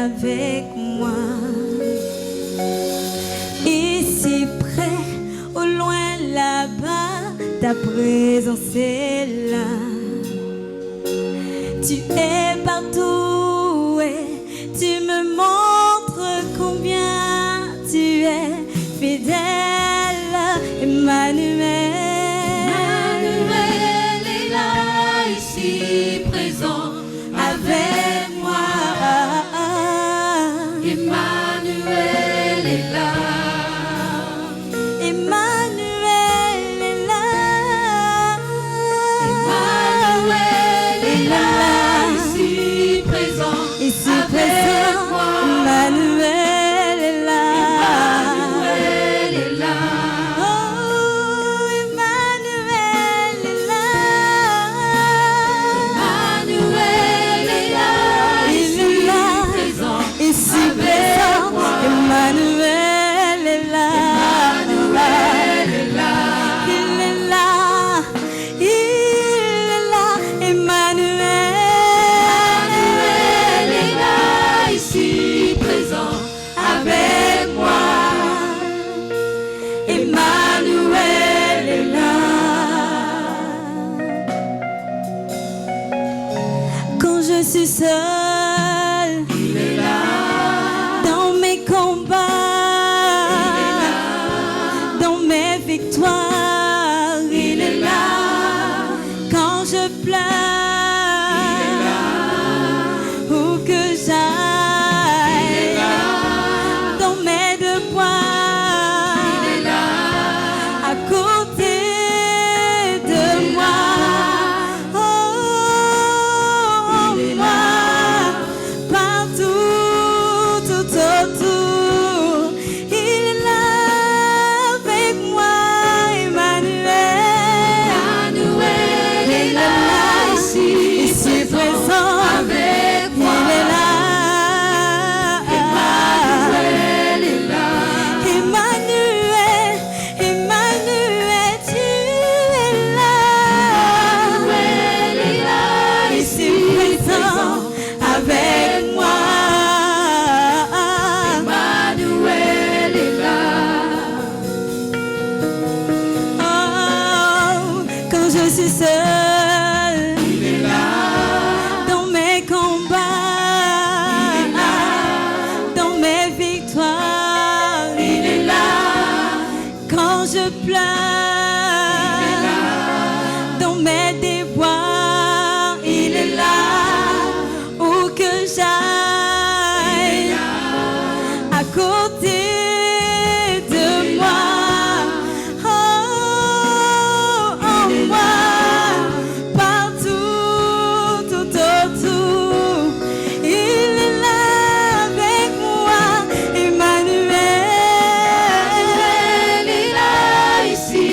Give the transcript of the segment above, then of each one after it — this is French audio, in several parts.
avec moi. Ici près, au loin là-bas, ta présence est là. Tu es partout et tu me montres combien tu es fidèle, Emmanuel. Emmanuel est là, ici présent avec moi. Emmanuel est là. Emmanuel est là. Emmanuel est là, ici présent avec moi. Emmanuel est là. Emmanuel est là. Oh, Emmanuel est là. Emmanuel est là, ici présent Ici avec présent, moi. Emmanuel est là. Emmanuel est là. Il est là, il est là, Emmanuel. Emmanuel est là, ici présent avec moi. Emmanuel est là. Quand je suis seule, Il est là. dans mes combats, dans mes victoires, il est là. Quand je pleure, où que j'aille, dans mes devoirs, Il est là. à côté de moi. Oh, moi, partout, tout autour, il est là avec moi, Emmanuel. Emmanuel est là, ici présent avec moi. Il est là. Emmanuel est là. Emmanuel, Emmanuel, tu es là. Emmanuel est là, Ici présent avec moi. Emmanuel est là. Oh, quand je suis seule, Il est là. dans mes combats, dans mes victoires, Il est là. quand je pleure, dans mes déboires, il est là. Où que j'aille, à côté de moi. Oh, en moi, partout, tout autour, il est là avec moi, Emmanuel. Emmanuel est là, ici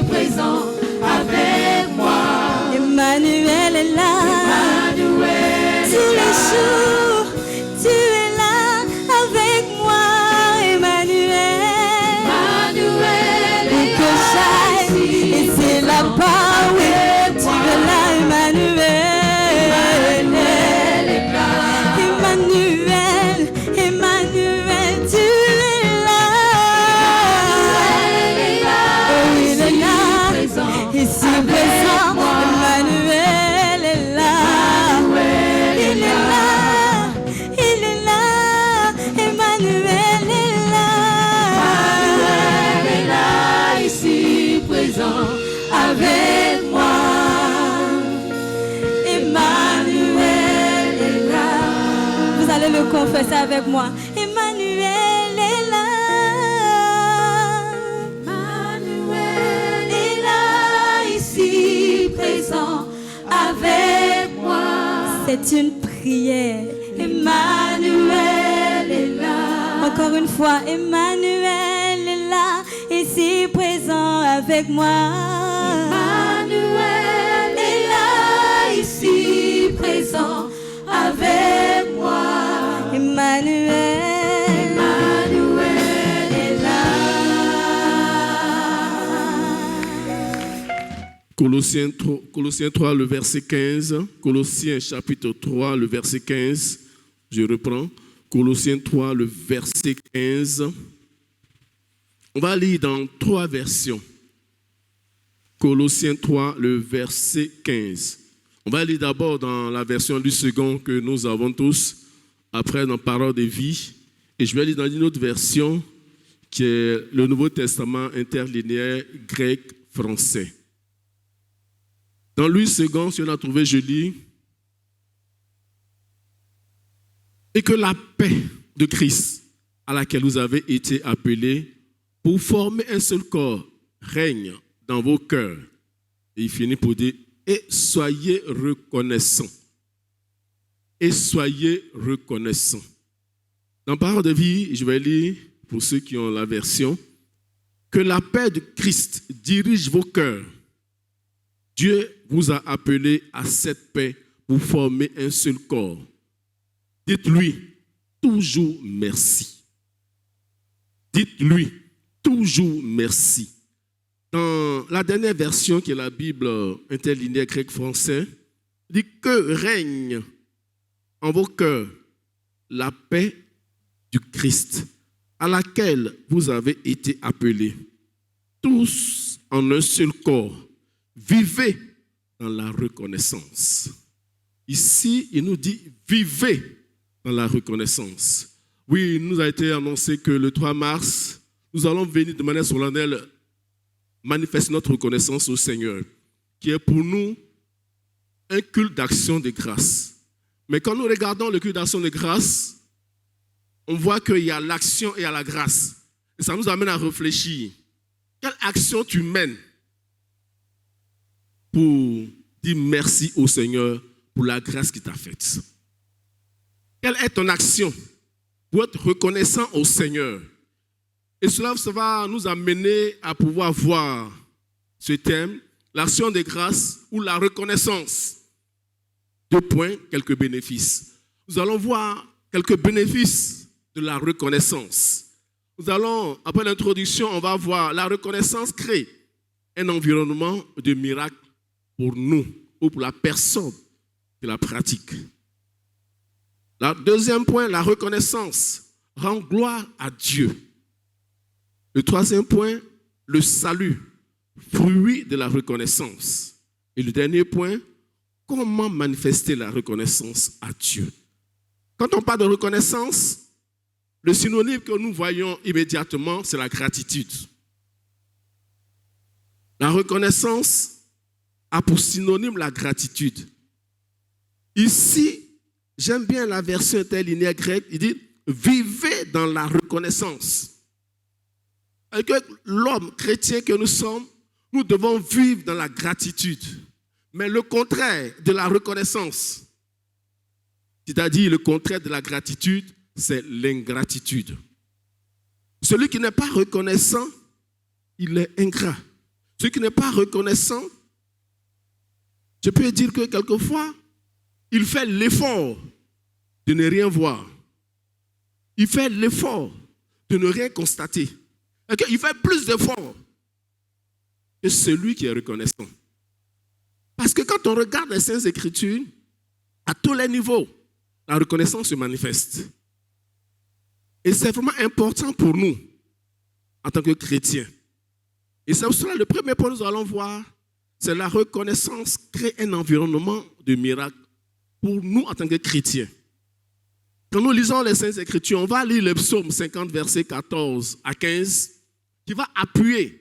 présent avec moi. Emmanuel est là. Emmanuel Tous est les là. jours, tu es là avec moi, Emmanuel. Emmanuel Où est que là, j'aille, ici et c'est là-bas, oui, tu es là, Emmanuel. Emmanuel est là. Emmanuel, Emmanuel, tu es là. Emmanuel est là, Oh, il est là, présent ici avec présent, moi. Emmanuel est là. Emmanuel est Il est là, il est là, Emmanuel est là. Emmanuel est là, ici présent avec moi. Emmanuel est là. Vous allez le confesser avec moi. Emmanuel est là. Emmanuel est là, ici présent avec moi. C'est une prière. Emmanuel est là. Encore une fois, Emmanuel est là, ici présent avec moi. Emmanuel est là, ici présent avec moi. Emmanuel. Emmanuel est là. Colossiens 3, le verset 15. Colossiens chapitre 3, le verset 15. Je reprends. Colossiens 3, le verset 15. On va lire dans 3 versions. Colossiens 3, le verset 15. On va lire d'abord dans la version du second que nous avons tous, après dans Parole de vie. Et je vais lire dans une autre version qui est le Nouveau Testament interlinéaire grec-français. Dans Louis II, si on a trouvé, je lis. Et que la paix de Christ, à laquelle vous avez été appelés, pour former un seul corps, règne dans vos cœurs. Et il finit pour dire, et soyez reconnaissants. Et soyez reconnaissants. Dans Parole de vie, je vais lire, pour ceux qui ont la version, que la paix de Christ dirige vos cœurs. Dieu vous a appelés à cette paix pour former un seul corps. Dites-lui toujours merci. Dites-lui toujours merci. Dans la dernière version qui est la Bible interlinéaire grec-français, dit que règne en vos cœurs la paix du Christ, à laquelle vous avez été appelés, tous en un seul corps. Vivez dans la reconnaissance. Ici, il nous dit vivez dans la reconnaissance. Oui, il nous a été annoncé que le 3 mars, nous allons venir de manière solennelle manifester notre reconnaissance au Seigneur, qui est pour nous un culte d'action de grâce. Mais quand nous regardons le culte d'action de grâce, on voit qu'il y a l'action et il y a la grâce. Et ça nous amène à réfléchir. Quelle action tu mènes pour dire merci au Seigneur pour la grâce qu'il t'a faite? Quelle est ton action pour être reconnaissant au Seigneur? Et cela va nous amener à pouvoir voir ce thème, l'action de grâce ou la reconnaissance. 2 points, quelques bénéfices. Nous allons voir quelques bénéfices de la reconnaissance. Nous allons, après l'introduction, on va voir la reconnaissance crée un environnement de miracle pour nous ou pour la personne qui la pratique. Le deuxième point, la reconnaissance rend gloire à Dieu. Le troisième point, le salut, fruit de la reconnaissance. Et le dernier point, comment manifester la reconnaissance à Dieu. Quand on parle de reconnaissance, le synonyme que nous voyons immédiatement, c'est la gratitude. La reconnaissance a pour synonyme la gratitude. Ici, j'aime bien la version interlinéaire grecque, il dit « Vivez dans la reconnaissance ». Et que l'homme chrétien que nous sommes, nous devons vivre dans la gratitude. Mais le contraire de la reconnaissance, c'est-à-dire le contraire de la gratitude, c'est l'ingratitude. Celui qui n'est pas reconnaissant, il est ingrat. Celui qui n'est pas reconnaissant, je peux dire que quelquefois, il fait l'effort de ne rien voir. Il fait l'effort de ne rien constater. Il fait plus d'efforts que celui qui est reconnaissant. Parce que quand on regarde les Saintes Écritures, à tous les niveaux, la reconnaissance se manifeste. Et c'est vraiment important pour nous, en tant que chrétiens. Et c'est pour cela, le premier point que nous allons voir, c'est la reconnaissance crée un environnement de miracle pour nous en tant que chrétiens. Quand nous lisons les Saintes Écritures, on va lire le psaume 50, versets 14 à 15, qui va appuyer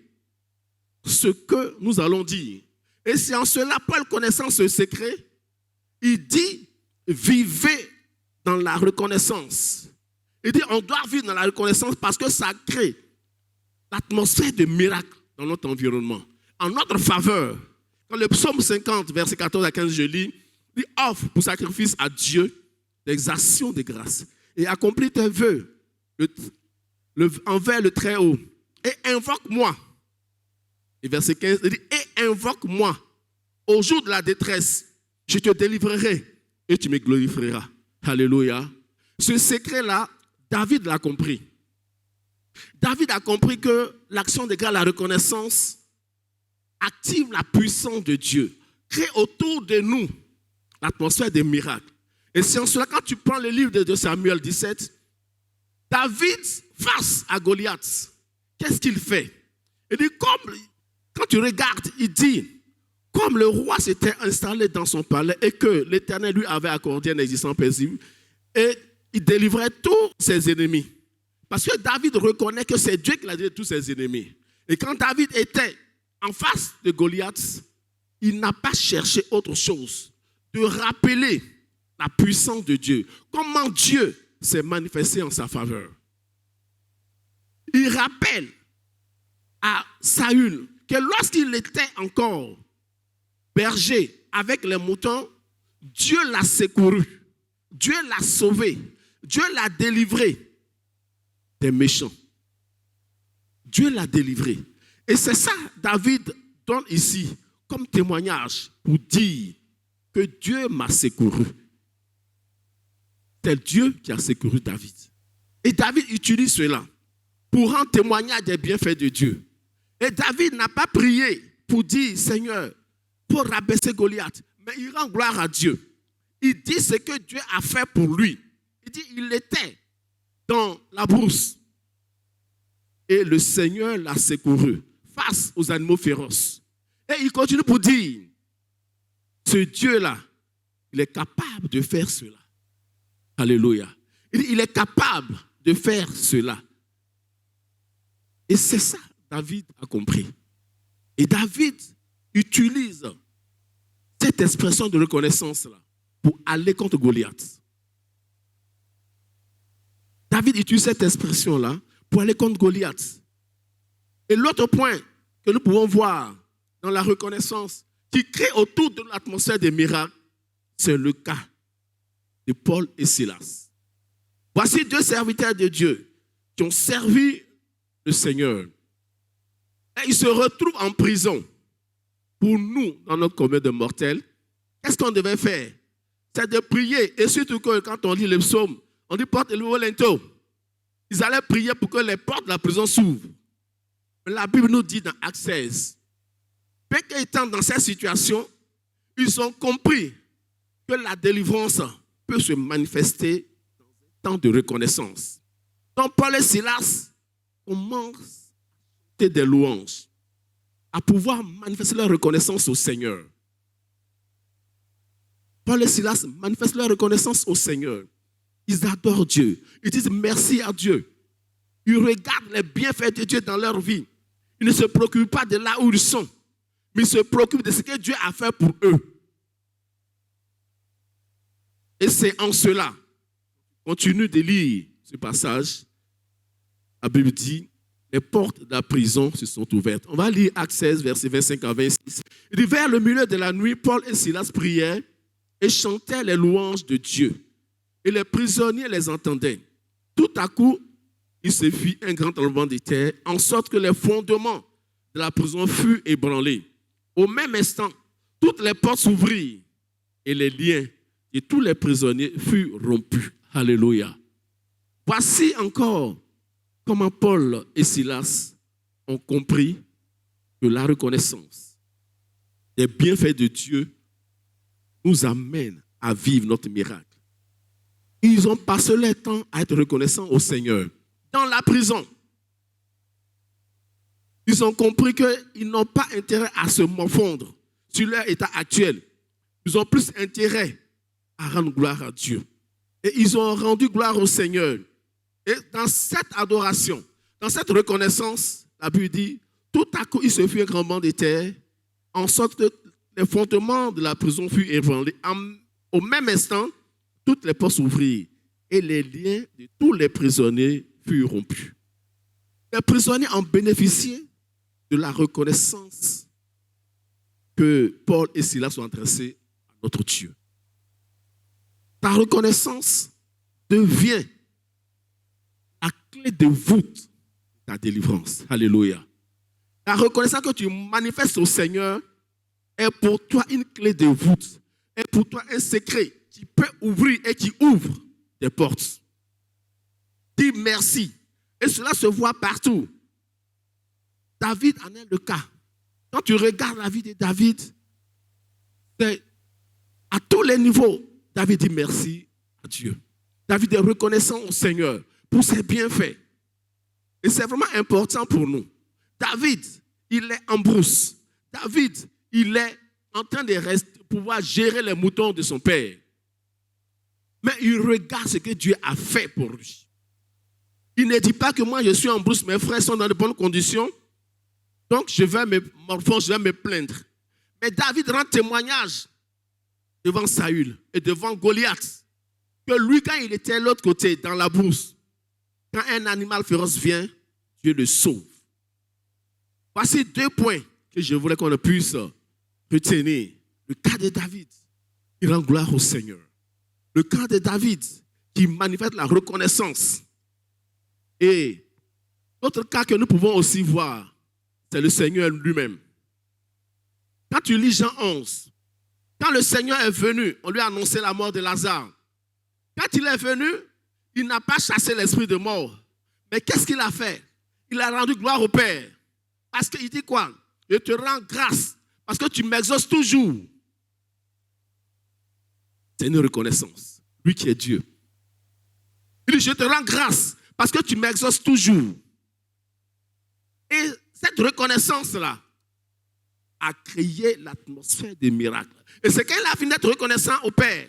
ce que nous allons dire. Et c'est en cela, Paul connaissant ce secret, il dit, vivez dans la reconnaissance. Il dit, on doit vivre dans la reconnaissance parce que ça crée l'atmosphère de miracle dans notre environnement, en notre faveur. Quand le psaume 50, versets 14 à 15, je lis, il offre pour sacrifice à Dieu des actions de grâce et accomplis tes vœux envers le Très-Haut. Et invoque-moi. Et verset 15, il dit, et invoque-moi au jour de la détresse, je te délivrerai et tu me glorifieras. Alléluia. Ce secret-là, David l'a compris. David a compris que l'action de grâce, la reconnaissance, active la puissance de Dieu, crée autour de nous l'atmosphère des miracles. Et c'est en cela, quand tu prends le livre de Samuel 17, David, face à Goliath, qu'est-ce qu'il fait? Il dit, quand tu regardes, il dit, comme le roi s'était installé dans son palais et que l'Éternel lui avait accordé un existence paisible, et il délivrait tous ses ennemis. Parce que David reconnaît que c'est Dieu qui a délivré tous ses ennemis. Et quand David était en face de Goliath, il n'a pas cherché autre chose de rappeler la puissance de Dieu. Comment Dieu s'est manifesté en sa faveur. Il rappelle à Saül que lorsqu'il était encore berger avec les moutons, Dieu l'a secouru, Dieu l'a sauvé, Dieu l'a délivré des méchants. Dieu l'a délivré. Et c'est ça David donne ici comme témoignage pour dire que Dieu m'a secouru. C'est Dieu qui a secouru David. Et David utilise cela pour rendre témoignage des bienfaits de Dieu. Et David n'a pas prié pour dire, Seigneur, pour rabaisser Goliath, mais il rend gloire à Dieu. Il dit ce que Dieu a fait pour lui. Il dit, il était dans la brousse. Et le Seigneur l'a secouru face aux animaux féroces. Et il continue pour dire, ce Dieu-là, il est capable de faire cela. Alléluia. Il est capable de faire cela. Et c'est ça, David a compris. Et David utilise cette expression de reconnaissance-là pour aller contre Goliath. David utilise cette expression-là pour aller contre Goliath. Et l'autre point que nous pouvons voir dans la reconnaissance qui crée autour de l'atmosphère des miracles, c'est le cas de Paul et Silas. Voici deux serviteurs de Dieu qui ont servi le Seigneur. Et ils se retrouvent en prison. Pour nous, dans notre commun de mortels, qu'est-ce qu'on devait faire? C'est de prier. Et surtout que quand on lit les psaumes, on dit porte le linteau. Ils allaient prier pour que les portes de la prison s'ouvrent. Mais la Bible nous dit dans Actes 16, étant dans cette situation, ils ont compris que la délivrance peut se manifester dans un temps de reconnaissance. Donc Paul et Silas commencent à chanter des louanges, à pouvoir manifester leur reconnaissance au Seigneur. Paul et Silas manifestent leur reconnaissance au Seigneur. Ils adorent Dieu. Ils disent merci à Dieu. Ils regardent les bienfaits de Dieu dans leur vie. Ils ne se préoccupent pas de là où ils sont, mais ils se préoccupent de ce que Dieu a fait pour eux. Et c'est en cela, continue de lire ce passage, la Bible dit, les portes de la prison se sont ouvertes. On va lire Actes 16, versets 25 à 26. Il dit, vers le milieu de la nuit, Paul et Silas priaient et chantaient les louanges de Dieu. Et les prisonniers les entendaient. Tout à coup, il se fit un grand tremblement de terre, en sorte que les fondements de la prison furent ébranlés. Au même instant, toutes les portes s'ouvrirent et les liens de tous les prisonniers furent rompus. Alléluia. Voici encore comment Paul et Silas ont compris que la reconnaissance des bienfaits de Dieu nous amène à vivre notre miracle. Ils ont passé leur temps à être reconnaissants au Seigneur. Dans la prison, ils ont compris qu'ils n'ont pas intérêt à se morfondre sur leur état actuel. Ils ont plus intérêt à rendre gloire à Dieu. Et ils ont rendu gloire au Seigneur. Et dans cette adoration, dans cette reconnaissance, la Bible dit, tout à coup, il se fit un grand tremblement de terre, en sorte que les fondements de la prison furent ébranlés. Au même instant, toutes les portes s'ouvrirent et les liens de tous les prisonniers furent rompus. Les prisonniers ont bénéficié de la reconnaissance que Paul et Silas ont adressée à notre Dieu. Ta reconnaissance devient la clé de voûte de ta délivrance. Alléluia. La reconnaissance que tu manifestes au Seigneur est pour toi une clé de voûte, est pour toi un secret qui peut ouvrir et qui ouvre des portes. Dis merci. Et cela se voit partout. David en est le cas. Quand tu regardes la vie de David, c'est à tous les niveaux, David dit merci à Dieu. David est reconnaissant au Seigneur pour ses bienfaits. Et c'est vraiment important pour nous. David, il est en brousse. David, il est en train de pouvoir gérer les moutons de son père. Mais il regarde ce que Dieu a fait pour lui. Il ne dit pas que moi je suis en brousse, mes frères sont dans de bonnes conditions, donc je vais me morfondre, je vais me plaindre. Mais David rend témoignage devant Saül et devant Goliath que lui, quand il était de l'autre côté, dans la brousse, quand un animal féroce vient, Dieu le sauve. Voici 2 points que je voulais qu'on puisse retenir. Le cas de David, il rend gloire au Seigneur. Le cas de David, qui manifeste la reconnaissance. Et l'autre cas que nous pouvons aussi voir, c'est le Seigneur lui-même. Quand tu lis Jean 11, quand le Seigneur est venu, on lui a annoncé la mort de Lazare. Quand il est venu, il n'a pas chassé l'esprit de mort. Mais qu'est-ce qu'il a fait? Il a rendu gloire au Père. Parce qu'il dit quoi? Je te rends grâce parce que tu m'exauces toujours. C'est une reconnaissance. Lui qui est Dieu. Il dit, je te rends grâce parce que tu m'exauces toujours. Et cette reconnaissance-là a créé l'atmosphère des miracles. Et c'est quand il a fini d'être reconnaissant au Père,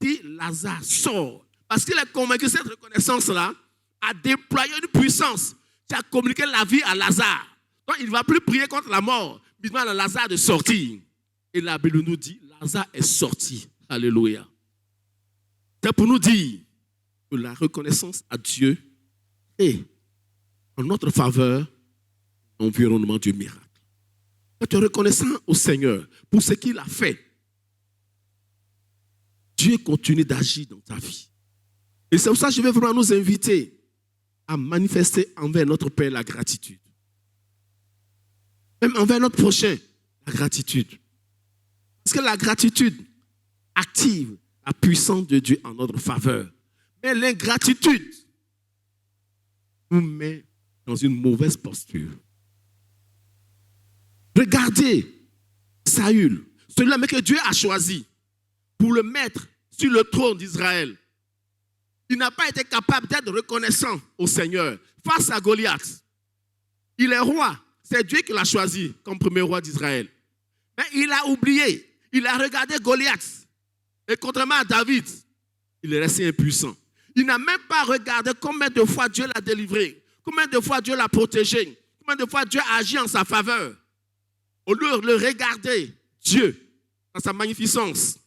il dit, Lazare sort. Parce qu'il est convaincu que cette reconnaissance-là a déployé une puissance qui a communiqué la vie à Lazare. Donc il ne va plus prier contre la mort, mais il demande à Lazare de sortir. Et la Bible nous dit, Lazare est sorti. Alléluia. C'est pour nous dire que la reconnaissance à Dieu est en notre faveur l'environnement du miracle. Être reconnaissant au Seigneur pour ce qu'il a fait, Dieu continue d'agir dans ta vie. Et c'est pour ça que je vais vraiment nous inviter à manifester envers notre Père la gratitude. Même envers notre prochain, la gratitude. Parce que la gratitude active la puissance de Dieu en notre faveur. Mais l'ingratitude nous met dans une mauvaise posture. Regardez Saül, celui-là que Dieu a choisi pour le mettre sur le trône d'Israël. Il n'a pas été capable d'être reconnaissant au Seigneur face à Goliath. Il est roi. C'est Dieu qui l'a choisi comme premier roi d'Israël. Mais il a oublié. Il a regardé Goliath. Et contrairement à David, il est resté impuissant. Il n'a même pas regardé combien de fois Dieu l'a délivré, combien de fois Dieu l'a protégé, combien de fois Dieu a agi en sa faveur. Au lieu de le regarder, Dieu, dans sa magnificence,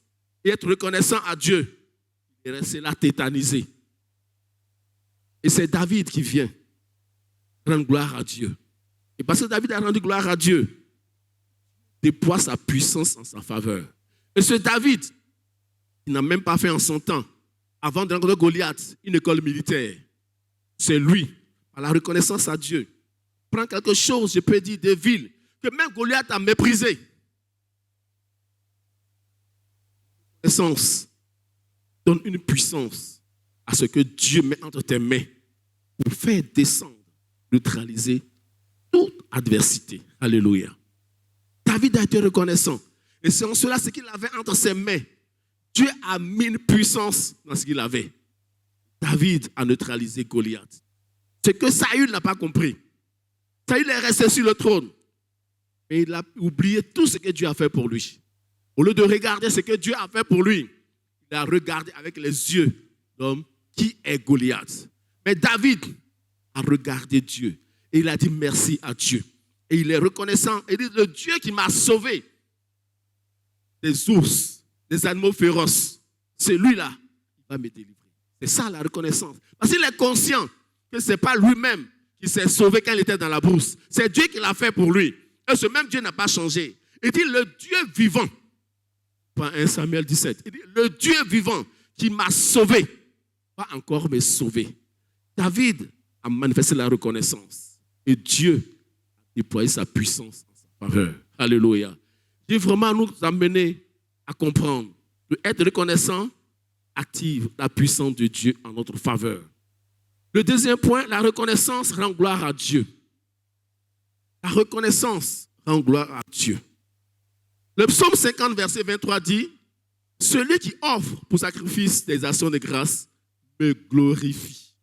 et être reconnaissant à Dieu, il est resté là tétanisé. Et c'est David qui vient rendre gloire à Dieu. Et parce que David a rendu gloire à Dieu, déploie sa puissance en sa faveur. Et ce David, il n'a même pas fait en son temps, avant de rencontrer Goliath, une école militaire. C'est lui, par la reconnaissance à Dieu, prend quelque chose, je peux dire, des villes, que même Goliath a méprisé. La reconnaissance donne une puissance à ce que Dieu met entre tes mains pour faire descendre, neutraliser toute adversité. Alléluia. David a été reconnaissant. Et c'est en cela ce qu'il avait entre ses mains. Dieu a mis une puissance dans ce qu'il avait. David a neutralisé Goliath. C'est que Saül n'a pas compris. Saül est resté sur le trône. Et il a oublié tout ce que Dieu a fait pour lui. Au lieu de regarder ce que Dieu a fait pour lui, il a regardé avec les yeux d'homme qui est Goliath. Mais David a regardé Dieu. Et il a dit merci à Dieu. Et il est reconnaissant. Il dit, le Dieu qui m'a sauvé des ours, des animaux féroces, c'est lui-là qui va me délivrer. C'est ça la reconnaissance. Parce qu'il est conscient que ce n'est pas lui-même qui s'est sauvé quand il était dans la brousse. C'est Dieu qui l'a fait pour lui. Et ce même Dieu n'a pas changé. Il dit, le Dieu vivant, 1 Samuel 17, il dit, le Dieu vivant qui m'a sauvé va encore me sauver. David a manifesté la reconnaissance. Et Dieu a déployé sa puissance en sa faveur. Alléluia. Il veut vraiment nous amener à comprendre que être reconnaissant active la puissance de Dieu en notre faveur. Le deuxième point, la reconnaissance rend gloire à Dieu. La reconnaissance rend gloire à Dieu. Le psaume 50, verset 23 dit, celui qui offre pour sacrifice des actions de grâce me glorifie.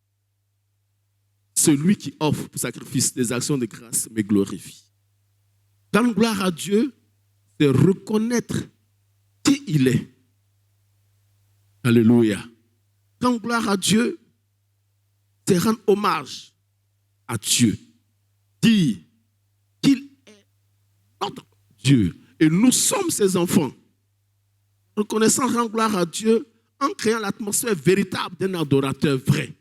celui qui offre pour sacrifice des actions de grâce me glorifie. Rendre gloire à Dieu, c'est reconnaître qui il est. Alléluia. Rendre gloire à Dieu, c'est rendre hommage à Dieu. Dire qu'il est notre Dieu et nous sommes ses enfants. Reconnaissant rendre gloire à Dieu en créant l'atmosphère véritable d'un adorateur vrai.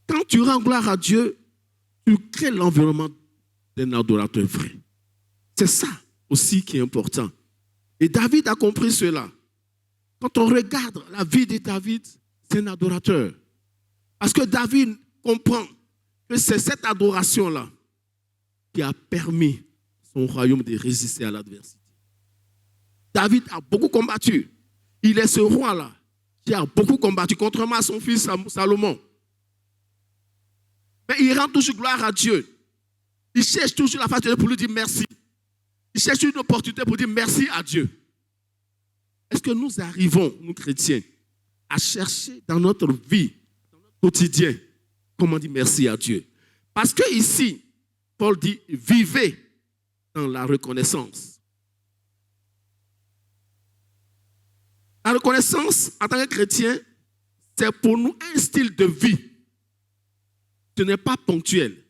Quand tu rends gloire à Dieu, tu crées l'environnement d'un adorateur vrai. C'est ça aussi qui est important. Et David a compris cela. Quand on regarde la vie de David, c'est un adorateur. Parce que David comprend que c'est cette adoration-là qui a permis son royaume de résister à l'adversité. David a beaucoup combattu. Il est ce roi-là qui a beaucoup combattu, contrairement à son fils Salomon. Mais il rend toujours gloire à Dieu. Il cherche toujours la facilité pour lui dire merci. Il cherche une opportunité pour dire merci à Dieu. Est-ce que nous arrivons, nous chrétiens, à chercher dans notre vie, dans notre quotidien, comment dire merci à Dieu? Parce que ici, Paul dit, vivez dans la reconnaissance. La reconnaissance, en tant que chrétien, c'est pour nous un style de vie. Ce n'est pas ponctuel.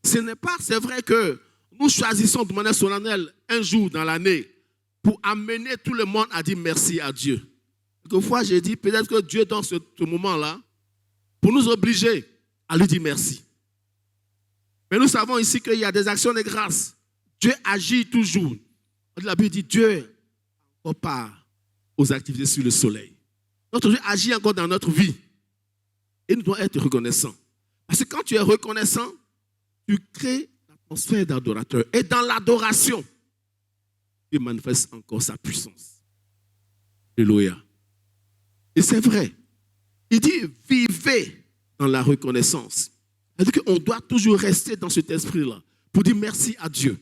C'est vrai que nous choisissons de manière solennelle un jour dans l'année pour amener tout le monde à dire merci à Dieu. Quelquefois, j'ai dit peut-être que Dieu, dans ce moment-là, pour nous obliger à lui dire merci. Mais nous savons ici qu'il y a des actions de grâce. Dieu agit toujours. La Bible dit Dieu encore part aux activités sur le soleil. Notre Dieu agit encore dans notre vie. Et nous devons être reconnaissants. Parce que quand tu es reconnaissant, tu crées l'atmosphère d'adorateur. Et dans l'adoration, il manifeste encore sa puissance. Alléluia. Et c'est vrai. Il dit, vivez dans la reconnaissance. C'est-à-dire qu'on doit toujours rester dans cet esprit-là pour dire merci à Dieu.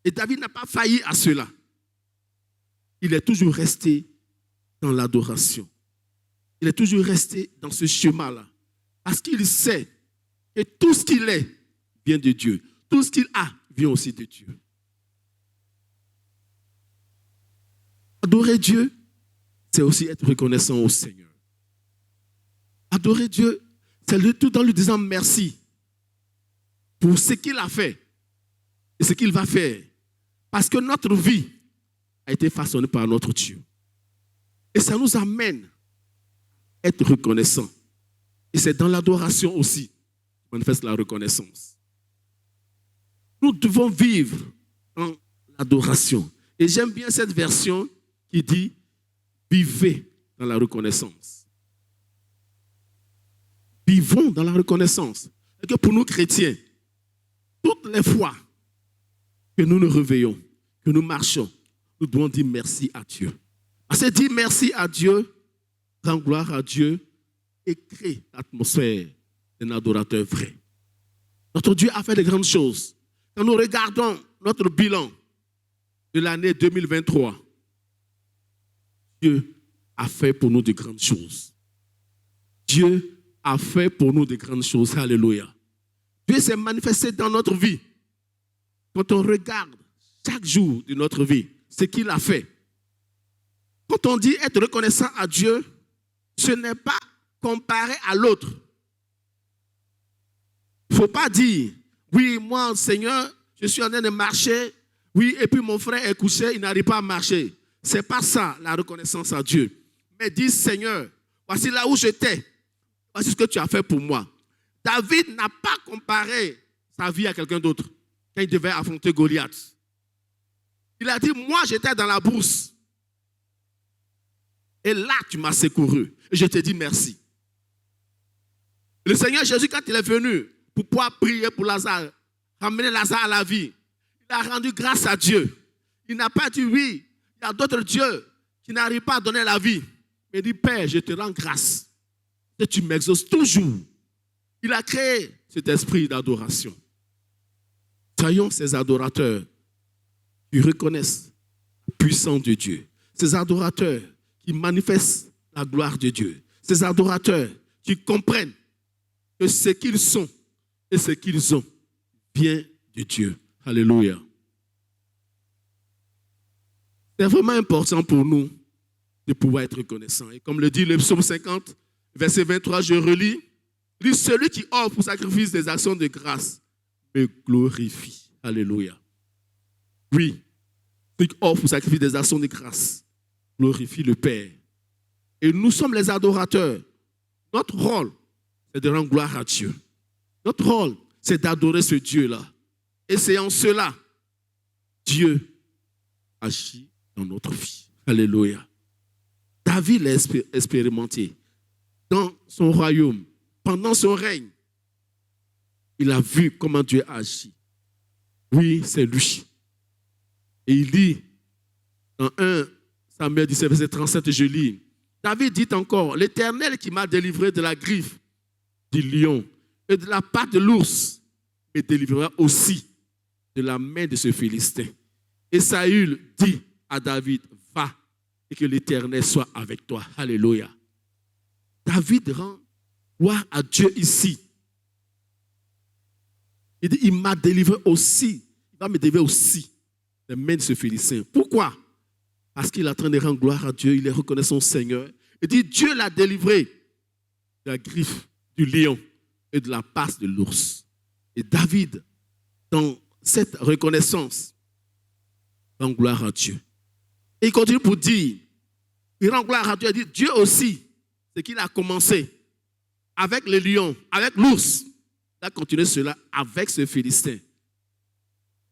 Et David n'a pas failli à cela. Il est toujours resté dans l'adoration. Il est toujours resté dans ce chemin-là. Parce qu'il sait que tout ce qu'il est vient de Dieu. Tout ce qu'il a vient aussi de Dieu. Adorer Dieu, c'est aussi être reconnaissant au Seigneur. Adorer Dieu, c'est tout en lui disant merci pour ce qu'il a fait et ce qu'il va faire. Parce que notre vie a été façonnée par notre Dieu. Et ça nous amène à être reconnaissants. Et c'est dans l'adoration aussi qu'on manifeste la reconnaissance. Nous devons vivre en l'adoration. Et j'aime bien cette version qui dit « Vivez dans la reconnaissance ». Vivons dans la reconnaissance. Et que pour nous chrétiens, toutes les fois que nous nous réveillons, que nous marchons, nous devons dire merci à Dieu. Parce que dire merci à Dieu, rendre gloire à Dieu et créer l'atmosphère d'un adorateur vrai. Notre Dieu a fait de grandes choses. Quand nous regardons notre bilan de l'année 2023, Dieu a fait pour nous de grandes choses. Dieu a fait pour nous de grandes choses. Alléluia. Dieu s'est manifesté dans notre vie. Quand on regarde chaque jour de notre vie, ce qu'il a fait. Quand on dit être reconnaissant à Dieu, ce n'est pas comparé à l'autre. Il ne faut pas dire, oui, moi, Seigneur, je suis en train de marcher, oui, et puis mon frère est couché, il n'arrive pas à marcher. Ce n'est pas ça, la reconnaissance à Dieu. Mais dis, Seigneur, voici là où j'étais. Voici ce que tu as fait pour moi. David n'a pas comparé sa vie à quelqu'un d'autre quand il devait affronter Goliath. Il a dit, moi, j'étais dans la brousse. Et là, tu m'as secouru. Et je te dis merci. Le Seigneur Jésus, quand il est venu pour pouvoir prier pour Lazare, ramener Lazare à la vie, il a rendu grâce à Dieu. Il n'a pas dit, oui, il y a d'autres dieux qui n'arrivent pas à donner la vie. Mais il dit, Père, je te rends grâce. Et tu m'exauces toujours. Il a créé cet esprit d'adoration. Soyons ces adorateurs qui reconnaissent la puissance de Dieu. Ces adorateurs qui manifestent la gloire de Dieu. Ces adorateurs qui comprennent que ce qu'ils sont et ce qu'ils ont vient de Dieu. Alléluia. C'est vraiment important pour nous de pouvoir être reconnaissants. Et comme le dit le psaume 50, verset 23, je relis, il dit, celui qui offre pour sacrifice des actions de grâce me glorifie. Alléluia. Oui, celui qui offre pour sacrifice des actions de grâce glorifie le Père. Et nous sommes les adorateurs. Notre rôle, c'est de rendre gloire à Dieu. Notre rôle, c'est d'adorer ce Dieu-là. Et c'est en cela, Dieu agit dans notre vie. Alléluia. David l'a expérimenté dans son royaume, pendant son règne. Il a vu comment Dieu agit. Oui, c'est lui. Et il dit, dans 1 Samuel 17, verset 37, je lis, David dit encore, l'Éternel qui m'a délivré de la griffe du lion et de la patte de l'ours me délivrera aussi de la main de ce Philistin. Et Saül dit à David, va et que l'Éternel soit avec toi. Alléluia. David rend gloire à Dieu ici. Il dit, il m'a délivré aussi. Il va me délivrer aussi des mains de ce Philistin. Pourquoi? Parce qu'il est en train de rendre gloire à Dieu. Il est reconnaissant Seigneur. Il dit, Dieu l'a délivré de la griffe du lion et de la patte de l'ours. Et David, dans cette reconnaissance, rend gloire à Dieu. Et il continue pour dire, il rend gloire à Dieu. Il dit, Dieu aussi, ce qu'il a commencé avec le lion, avec l'ours, il a continué cela avec ce Philistin.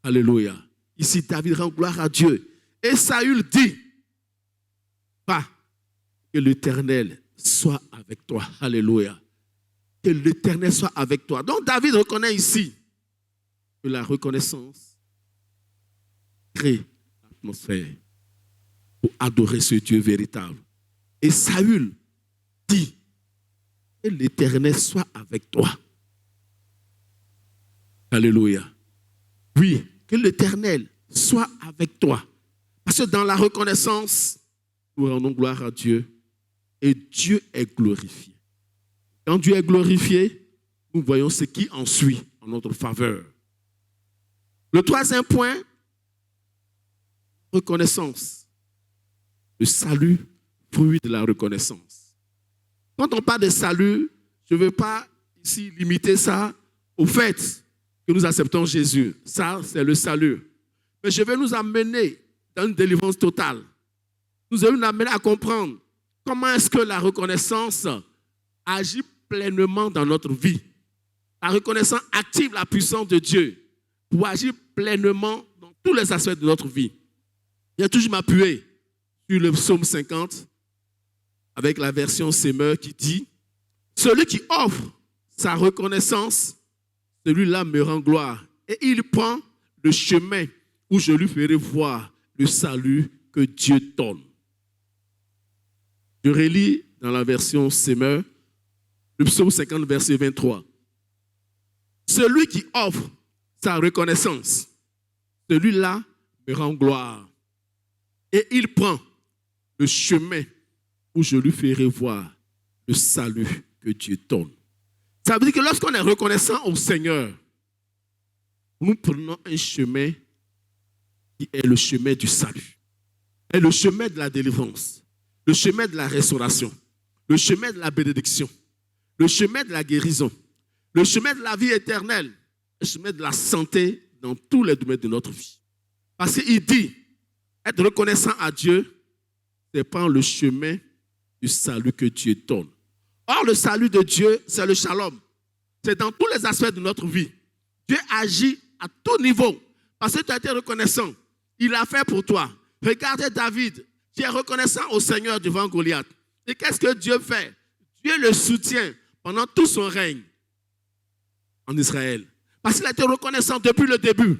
Alléluia. Ici, David rend gloire à Dieu. Et Saül dit, pas que l'Éternel soit avec toi. Alléluia. Que l'Éternel soit avec toi. Donc David reconnaît ici que la reconnaissance crée l'atmosphère pour adorer ce Dieu véritable. Et Saül dit, que l'Éternel soit avec toi. Alléluia. Oui, que l'Éternel soit avec toi. Parce que dans la reconnaissance, nous rendons gloire à Dieu et Dieu est glorifié. Quand Dieu est glorifié, nous voyons ce qui en suit en notre faveur. Le troisième point, reconnaissance. Le salut, fruit de la reconnaissance. Quand on parle de salut, je ne veux pas ici limiter ça au fait que nous acceptons Jésus. Ça, c'est le salut. Mais je vais nous amener dans une délivrance totale. Nous allons nous amener à comprendre comment est-ce que la reconnaissance agit pleinement dans notre vie. La reconnaissance active la puissance de Dieu pour agir pleinement dans tous les aspects de notre vie. Je vais toujours m'appuyer sur le psaume 50 avec la version Semeur qui dit « Celui qui offre sa reconnaissance, celui-là me rend gloire. Et il prend le chemin où je lui ferai voir le salut que Dieu donne. » Je relis dans la version Semeur, le psaume 50, verset 23. Celui qui offre sa reconnaissance, celui-là me rend gloire. Et il prend le chemin où je lui ferai voir le salut que Dieu donne. Ça veut dire que lorsqu'on est reconnaissant au Seigneur, nous prenons un chemin qui est le chemin du salut, est le chemin de la délivrance, le chemin de la restauration, le chemin de la bénédiction, le chemin de la guérison, le chemin de la vie éternelle, le chemin de la santé dans tous les domaines de notre vie. Parce qu'il dit, être reconnaissant à Dieu, c'est prendre le chemin du salut que Dieu donne. Or, le salut de Dieu, c'est le shalom. C'est dans tous les aspects de notre vie. Dieu agit à tout niveau. Parce que tu as été reconnaissant. Il a fait pour toi. Regardez David, qui est reconnaissant au Seigneur devant Goliath. Et qu'est-ce que Dieu fait? Dieu le soutient pendant tout son règne en Israël. Parce qu'il a été reconnaissant depuis le début.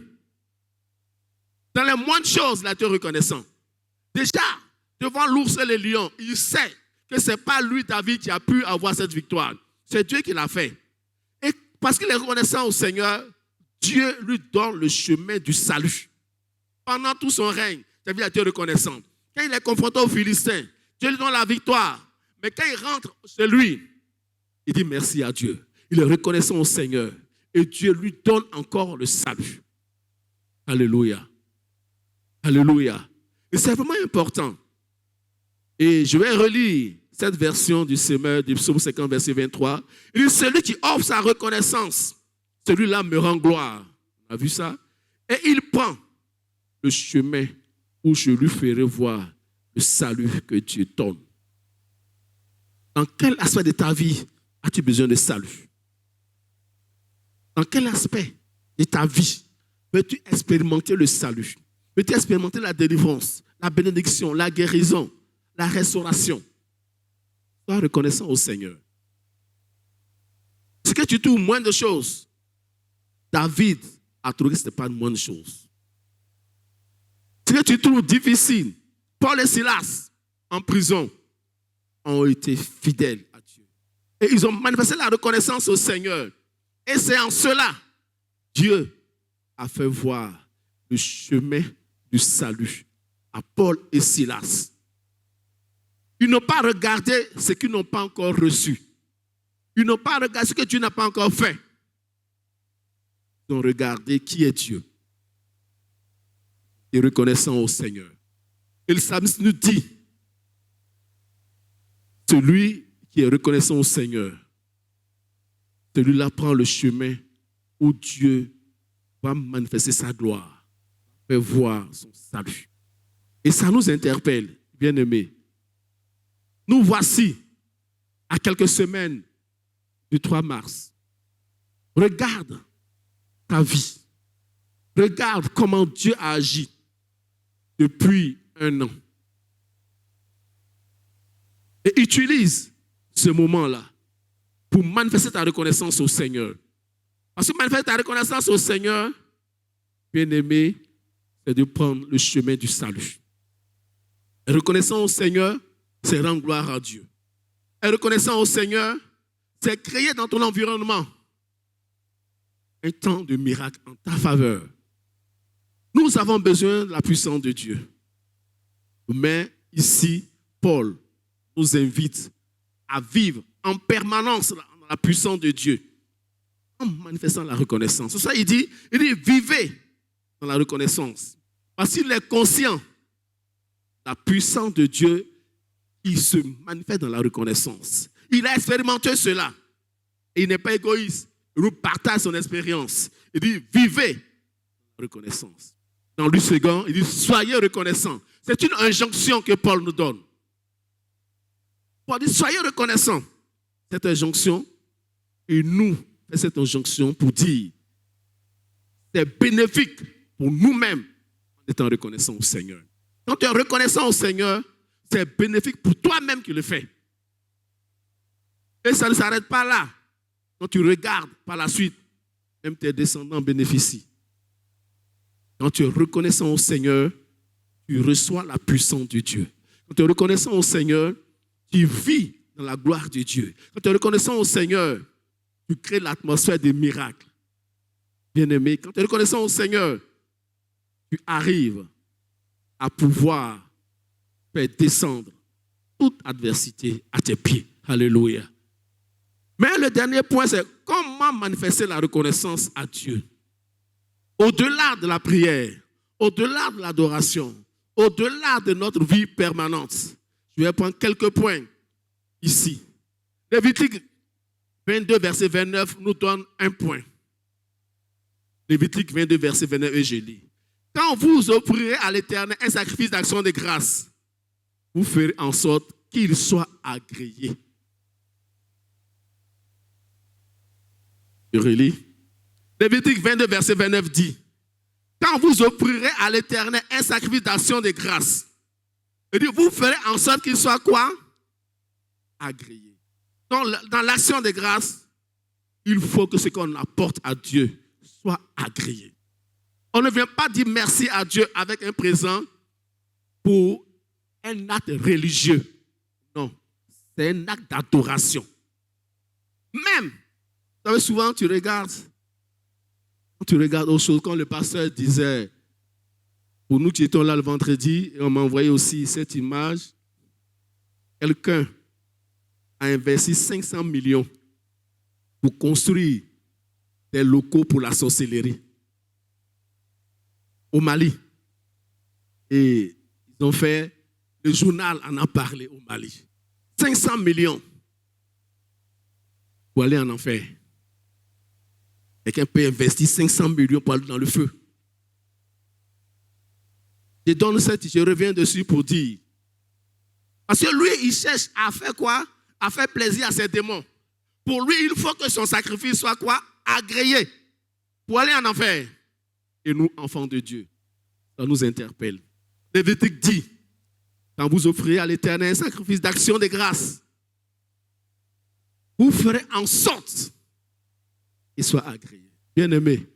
Dans les moindres choses, il a été reconnaissant. Déjà, devant l'ours et les lions, il sait que ce n'est pas lui, David, qui a pu avoir cette victoire. C'est Dieu qui l'a fait. Et parce qu'il est reconnaissant au Seigneur, Dieu lui donne le chemin du salut. Pendant tout son règne, David a été reconnaissant. Quand il est confronté aux Philistins, Dieu lui donne la victoire. Mais quand il rentre chez lui, il dit merci à Dieu. Il est reconnaissant au Seigneur. Et Dieu lui donne encore le salut. Alléluia. Alléluia. Et c'est vraiment important. Et je vais relire cette version du Semeur du psaume 50, verset 23. Il dit, celui qui offre sa reconnaissance, celui-là me rend gloire. On a vu ça? Et il prend le chemin où je lui ferai voir le salut que Dieu donne. Dans quel aspect de ta vie as-tu besoin de salut? Dans quel aspect de ta vie veux-tu expérimenter le salut? Veux-tu expérimenter la délivrance, la bénédiction, la guérison, la restauration? Sois reconnaissant au Seigneur. Est-ce que tu trouves moins de choses? David a trouvé que ce n'était pas une moindre chose. Ce que tu trouves difficile, Paul et Silas, en prison, ont été fidèles à Dieu. Et ils ont manifesté la reconnaissance au Seigneur. Et c'est en cela, Dieu a fait voir le chemin du salut à Paul et Silas. Ils n'ont pas regardé ce qu'ils n'ont pas encore reçu. Ils n'ont pas regardé ce que Dieu n'a pas encore fait. Ils ont regardé qui est Dieu. Et reconnaissant au Seigneur. Et le psalmiste nous dit, celui qui est reconnaissant au Seigneur, celui-là prend le chemin où Dieu va manifester sa gloire, va voir son salut. Et ça nous interpelle, bien-aimés. Nous voici à quelques semaines du 3 mars. Regarde ta vie. Regarde comment Dieu a agi depuis 1 an. Et utilise ce moment-là pour manifester ta reconnaissance au Seigneur. Parce que manifester ta reconnaissance au Seigneur, bien-aimé, c'est de prendre le chemin du salut. Et reconnaissant au Seigneur, c'est rendre gloire à Dieu. Et reconnaissant au Seigneur, c'est créer dans ton environnement un temps de miracle en ta faveur. Nous avons besoin de la puissance de Dieu. Mais ici, Paul nous invite à vivre en permanence dans la puissance de Dieu, en manifestant la reconnaissance. C'est ça, il dit, vivez dans la reconnaissance. Parce qu'il est conscient de la puissance de Dieu qui se manifeste dans la reconnaissance. Il a expérimenté cela. Et il n'est pas égoïste. Il nous partage son expérience. Il dit, vivez dans la reconnaissance. Dans Luc 2, il dit, soyez reconnaissants. C'est une injonction que Paul nous donne. Paul dit, soyez reconnaissants. Cette injonction, et nous fait cette injonction pour dire, c'est bénéfique pour nous-mêmes en étant reconnaissants au Seigneur. Quand tu es reconnaissant au Seigneur, c'est bénéfique pour toi-même qui le fais. Et ça ne s'arrête pas là. Quand tu regardes par la suite, même tes descendants bénéficient. Quand tu es reconnaissant au Seigneur, tu reçois la puissance de Dieu. Quand tu es reconnaissant au Seigneur, tu vis dans la gloire de Dieu. Quand tu es reconnaissant au Seigneur, tu crées l'atmosphère des miracles. Bien-aimé, quand tu es reconnaissant au Seigneur, tu arrives à pouvoir faire descendre toute adversité à tes pieds. Alléluia. Mais le dernier point, c'est comment manifester la reconnaissance à Dieu. Au-delà de la prière, au-delà de l'adoration, au-delà de notre vie permanente. Je vais prendre quelques points ici. Lévitique 22, verset 29 nous donne un point. Lévitique 22, verset 29, et je lis. Quand vous offrirez à l'Éternel un sacrifice d'action de grâce, vous ferez en sorte qu'il soit agréé. Je relis. Lévitique 22, verset 29 dit, quand vous offrirez à l'Éternel un sacrifice d'action de grâce, il dit, vous ferez en sorte qu'il soit quoi? Agréé. Donc, dans l'action de grâce, il faut que ce qu'on apporte à Dieu soit agréé. On ne vient pas dire merci à Dieu avec un présent pour un acte religieux. Non, c'est un acte d'adoration. Même, vous savez, souvent tu regardes autre chose, quand le pasteur disait, pour nous qui étions là le vendredi, et on m'a envoyé aussi cette image, quelqu'un a investi 500 millions pour construire des locaux pour la sorcellerie au Mali. Et ils ont fait, le journal en a parlé au Mali. 500 millions pour aller en enfer. Quelqu'un peut investir 500 millions pour aller dans le feu. Je reviens dessus pour dire. Parce que lui, il cherche à faire quoi? À faire plaisir à ses démons. Pour lui, il faut que son sacrifice soit quoi? Agréé. Pour aller en enfer. Et nous, enfants de Dieu, ça nous interpelle. Lévitique dit, quand vous offrirez à l'Éternel un sacrifice d'action de grâce, vous ferez en sorte qu'il soit agréé. Bien-aimés,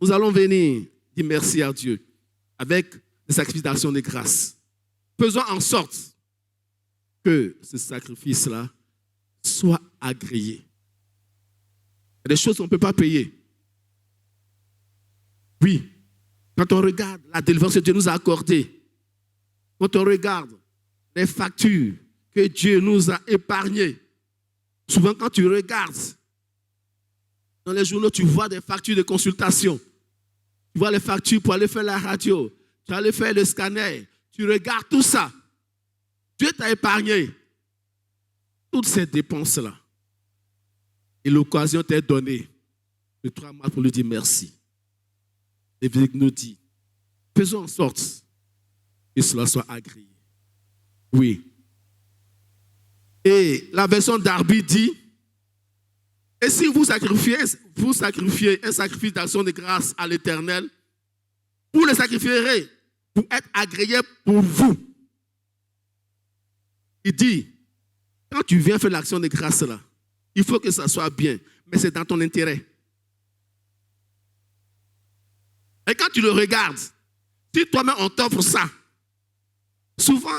nous allons venir dire merci à Dieu avec des sacrifices d'action de grâce. Faisons en sorte que ce sacrifice-là soit agréé. Il y a des choses qu'on ne peut pas payer. Oui, quand on regarde la délivrance que Dieu nous a accordée, quand on regarde les factures que Dieu nous a épargnées, souvent quand tu regardes dans les journaux, tu vois des factures de consultation. Tu vois les factures pour aller faire la radio, tu vas aller faire le scanner, tu regardes tout ça. Dieu t'a épargné toutes ces dépenses-là. Et l'occasion t'est donnée de 3 mois pour lui dire merci. Et Lévitique nous dit, faisons en sorte que cela soit agréé. Oui. Et la version d'Arby dit, et si vous sacrifiez un sacrifice d'action de grâce à l'Éternel, vous le sacrifierez pour être agréé pour vous. Il dit, quand tu viens faire l'action de grâce là, il faut que ça soit bien, mais c'est dans ton intérêt. Et quand tu le regardes, si toi-même on t'offre ça, souvent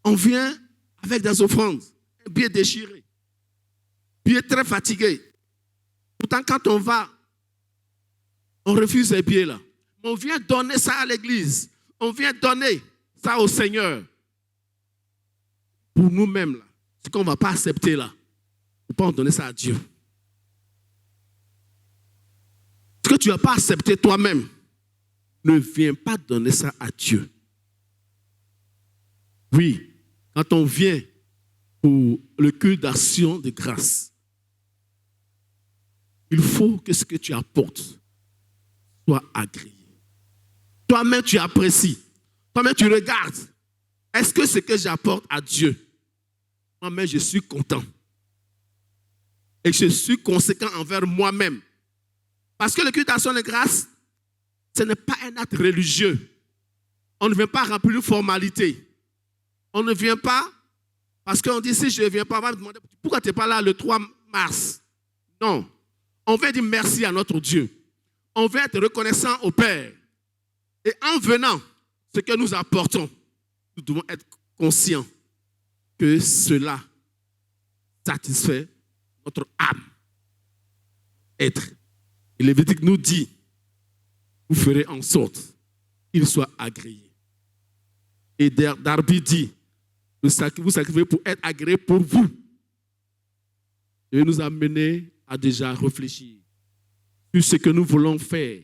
on vient avec des offrandes, un billet déchiré, billet très fatigué. Pourtant quand on va, on refuse ces billets-là. On vient donner ça à l'église, on vient donner ça au Seigneur. Pour nous-mêmes, là, ce qu'on ne va pas accepter là, on ne peut pas donner ça à Dieu. Ce que tu ne vas pas accepter toi-même, ne viens pas donner ça à Dieu. Oui, quand on vient pour le culte d'action de grâce, il faut que ce que tu apportes soit agréé. Toi-même, tu apprécies. Toi-même, tu regardes. Est-ce que ce que j'apporte à Dieu, moi-même, je suis content. Et je suis conséquent envers moi-même. Parce que le culte d'action de grâce, ce n'est pas un acte religieux. On ne vient pas remplir une formalité. On ne vient pas, parce qu'on dit si je ne viens pas, on va me demander pourquoi tu n'es pas là le 3 mars. Non. On vient dire merci à notre Dieu. On vient être reconnaissant au Père. Et en venant, ce que nous apportons, nous devons être conscients que cela satisfait notre âme. Être. Et Lévitique nous dit, vous ferez en sorte qu'il soit agréé. Et Darby dit, vous sacrifiez pour être agréé pour vous. Et nous a mené à déjà réfléchir sur ce que nous voulons faire,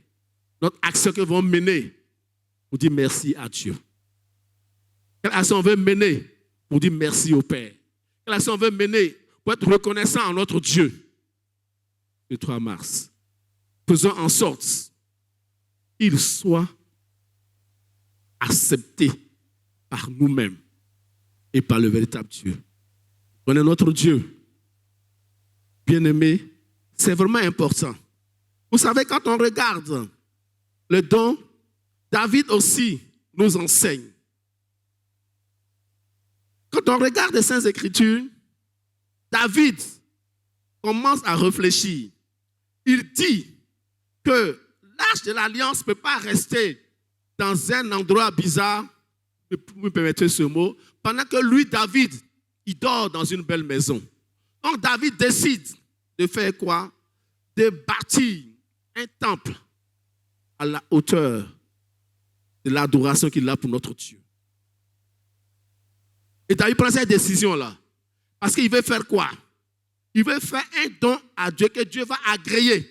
notre action que nous voulons mener, pour dire merci à Dieu. Quelle action on veut mener pour dire merci au Père? Quelle action on veut mener pour être reconnaissant à notre Dieu? Le 3 mars. Faisons en sorte qu'il soit accepté par nous-mêmes et par le véritable Dieu. On est notre Dieu. Bien-aimé, c'est vraiment important. Vous savez, quand on regarde le don, David aussi nous enseigne. Quand on regarde les Saintes Écritures, David commence à réfléchir. Il dit que l'arche de l'Alliance ne peut pas rester dans un endroit bizarre, vous me permettez ce mot, pendant que lui, David, il dort dans une belle maison. Donc David décide de faire quoi? De bâtir un temple à la hauteur de l'adoration qu'il a pour notre Dieu. Et David prend cette décision-là. Parce qu'il veut faire quoi? il veut faire un don à Dieu que Dieu va agréer.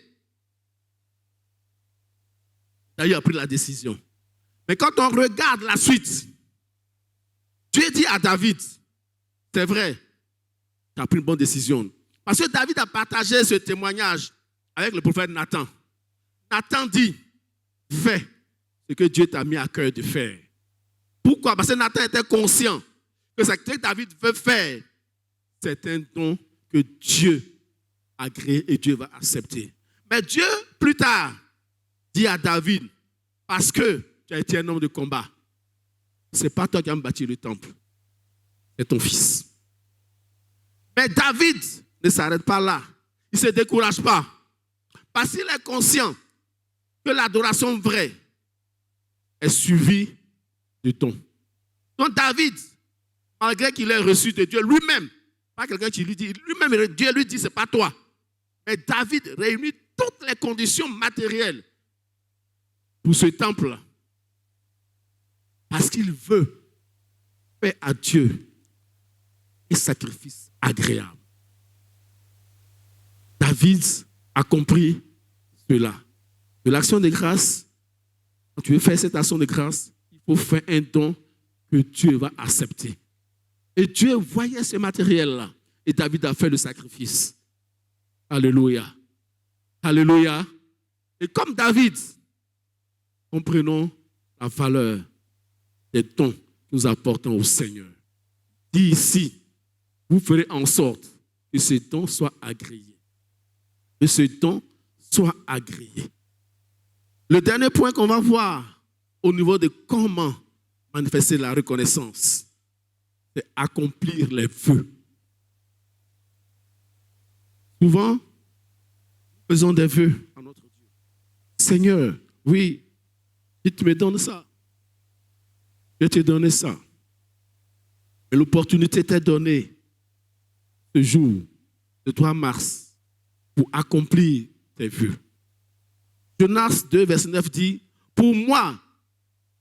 D'ailleurs, il a pris la décision. Mais quand on regarde la suite, Dieu dit à David, c'est vrai, tu as pris une bonne décision. Parce que David a partagé ce témoignage avec le prophète Nathan. Nathan dit, fais ce que Dieu t'a mis à cœur de faire. Pourquoi? Parce que Nathan était conscient que ce que David veut faire, c'est un don que Dieu agrée et Dieu va accepter. Mais Dieu, plus tard, dit à David, parce que tu as été un homme de combat, ce n'est pas toi qui as bâti le temple, c'est ton fils. Mais David ne s'arrête pas là. Il ne se décourage pas. Parce qu'il est conscient que l'adoration vraie est suivie du don. Donc David, malgré qu'il ait reçu de Dieu lui-même, pas quelqu'un qui lui dit, lui-même Dieu lui dit, ce n'est pas toi. Mais David réunit toutes les conditions matérielles pour ce temple-là. Parce qu'il veut faire à Dieu un sacrifice agréable. David a compris cela. De l'action de grâce, quand tu veux faire cette action de grâce, il faut faire un don que Dieu va accepter. Et Dieu voyait ce matériel-là. Et David a fait le sacrifice. Alléluia. Alléluia. Et comme David, comprenons la valeur des dons que nous apportons au Seigneur. Dit ici, vous ferez en sorte que ce don soit agréé. Que ce don soit agréé. Le dernier point qu'on va voir au niveau de comment manifester la reconnaissance, c'est accomplir les vœux. Souvent, nous faisons des vœux à notre Dieu. Seigneur, oui, tu me donnes ça. Je t'ai donné ça. Et l'opportunité t'est donnée ce jour, le 3 mars, pour accomplir tes vœux. Jonas 2, verset 9 dit, pour moi,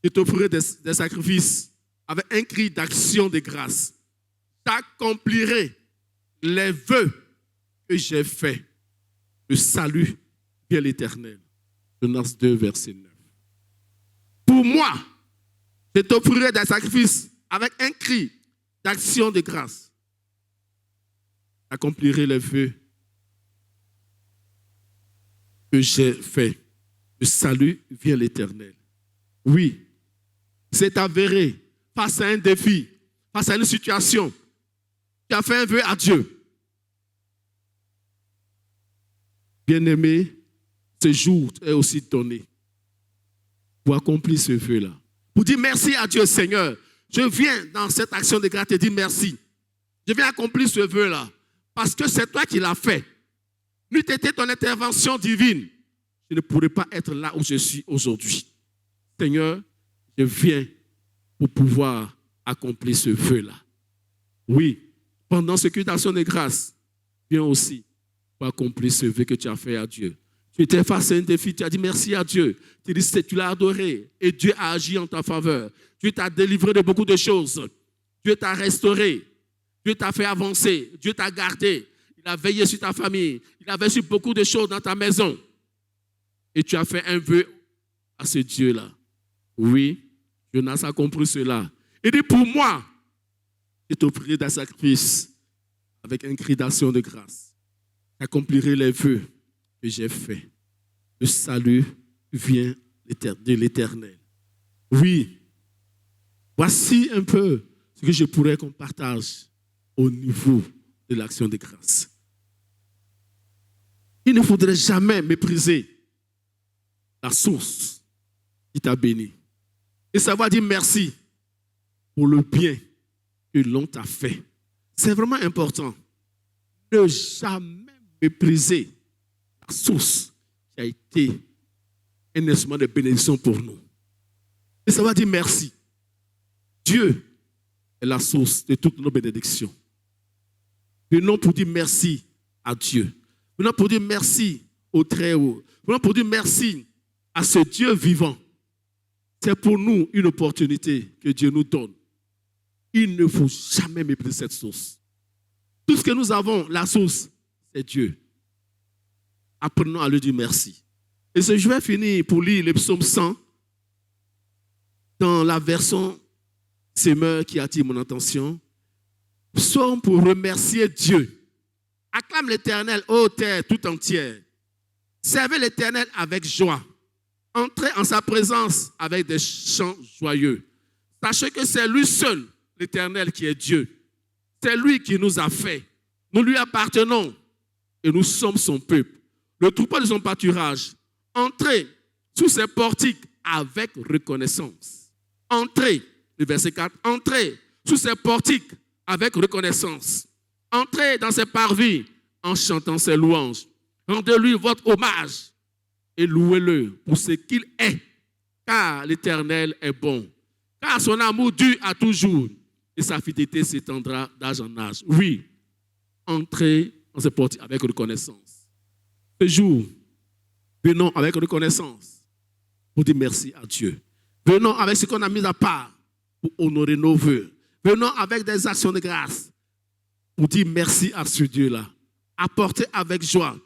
je t'offrirai des sacrifices avec un cri d'action de grâce. J'accomplirai les vœux que j'ai faits. Le salut vient l'Éternel. Jonas 2, verset 9. Pour moi, je t'offrirai des sacrifices avec un cri d'action de grâce. J'accomplirai les vœux que j'ai faits. Le salut vient l'Éternel. Oui, c'est avéré face à un défi, face à une situation. Tu as fait un vœu à Dieu. Bien-aimé, ce jour est aussi donné pour accomplir ce vœu-là. Pour dire merci à Dieu, Seigneur. Je viens dans cette action de grâce te dire merci. Je viens accomplir ce vœu-là parce que c'est toi qui l'as fait. N'eût été ton intervention divine, je ne pourrais pas être là où je suis aujourd'hui. Seigneur, je viens pour pouvoir accomplir ce vœu-là. Oui, pendant ce culte d'action de grâce, viens aussi pour accomplir ce vœu que tu as fait à Dieu. Tu étais face à un défi, tu as dit merci à Dieu. Tu l'as adoré et Dieu a agi en ta faveur. Dieu t'a délivré de beaucoup de choses. Dieu t'a restauré. Dieu t'a fait avancer. Dieu t'a gardé. Il a veillé sur ta famille. Il a veillé sur beaucoup de choses dans ta maison. Et tu as fait un vœu à ce Dieu-là. Oui, Jonas a compris cela. Il dit, pour moi, je t'offrirai des sacrifices avec un cri d'action de grâce. J'accomplirai les vœux que j'ai faits. Le salut vient de l'Éternel. Oui, voici un peu ce que je pourrais qu'on partage au niveau de l'action de grâce. Il ne faudrait jamais mépriser la source qui t'a béni. Et savoir dire merci pour le bien que l'on t'a fait. C'est vraiment important. Ne jamais mépriser la source qui a été un instrument de bénédiction pour nous. Et savoir dire merci. Dieu est la source de toutes nos bénédictions. Venons pour dire merci à Dieu. Venons pour dire merci au Très-Haut. Venons pour dire merci à ce Dieu vivant. C'est pour nous une opportunité que Dieu nous donne. Il ne faut jamais mépriser cette source. Tout ce que nous avons, la source, c'est Dieu. Apprenons à lui dire merci. Et je vais finir pour lire le psaume 100 dans la version Semeur qui attire mon attention. Psaume pour remercier Dieu. Acclame l'Éternel, ô terre tout entière. Servez l'Éternel avec joie. Entrez en sa présence avec des chants joyeux. Sachez que c'est lui seul, l'Éternel, qui est Dieu. C'est lui qui nous a fait. Nous lui appartenons et nous sommes son peuple. Le troupeau de son pâturage. Entrez sous ses portiques avec reconnaissance. Entrez, le verset 4, entrez sous ses portiques avec reconnaissance. Entrez dans ses parvis en chantant ses louanges. Rendez-lui votre hommage et louez-le pour ce qu'il est, car l'Éternel est bon. Car son amour dure à toujours et sa fidélité s'étendra d'âge en âge. Oui, entrez dans ses portiques avec reconnaissance. Ce jour, venons avec reconnaissance pour dire merci à Dieu. Venons avec ce qu'on a mis à part pour honorer nos vœux. Venons avec des actions de grâce pour dire merci à ce Dieu-là. Apportez avec joie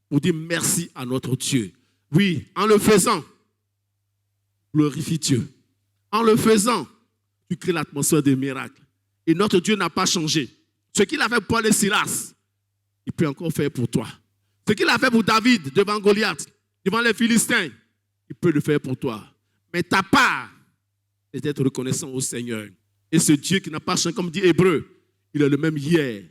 pour dire merci à notre Dieu. Oui, en le faisant, glorifie Dieu. En le faisant, tu crées l'atmosphère des miracles. Et notre Dieu n'a pas changé. Ce qu'il a fait pour Paul et Silas, il peut encore faire pour toi. Ce qu'il a fait pour David devant Goliath, devant les Philistins, il peut le faire pour toi. Mais ta part est d'être reconnaissant au Seigneur. Et ce Dieu qui n'a pas changé, comme dit Hébreu, il est le même hier,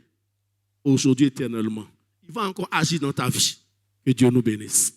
aujourd'hui, éternellement. Il va encore agir dans ta vie. Que Dieu nous bénisse.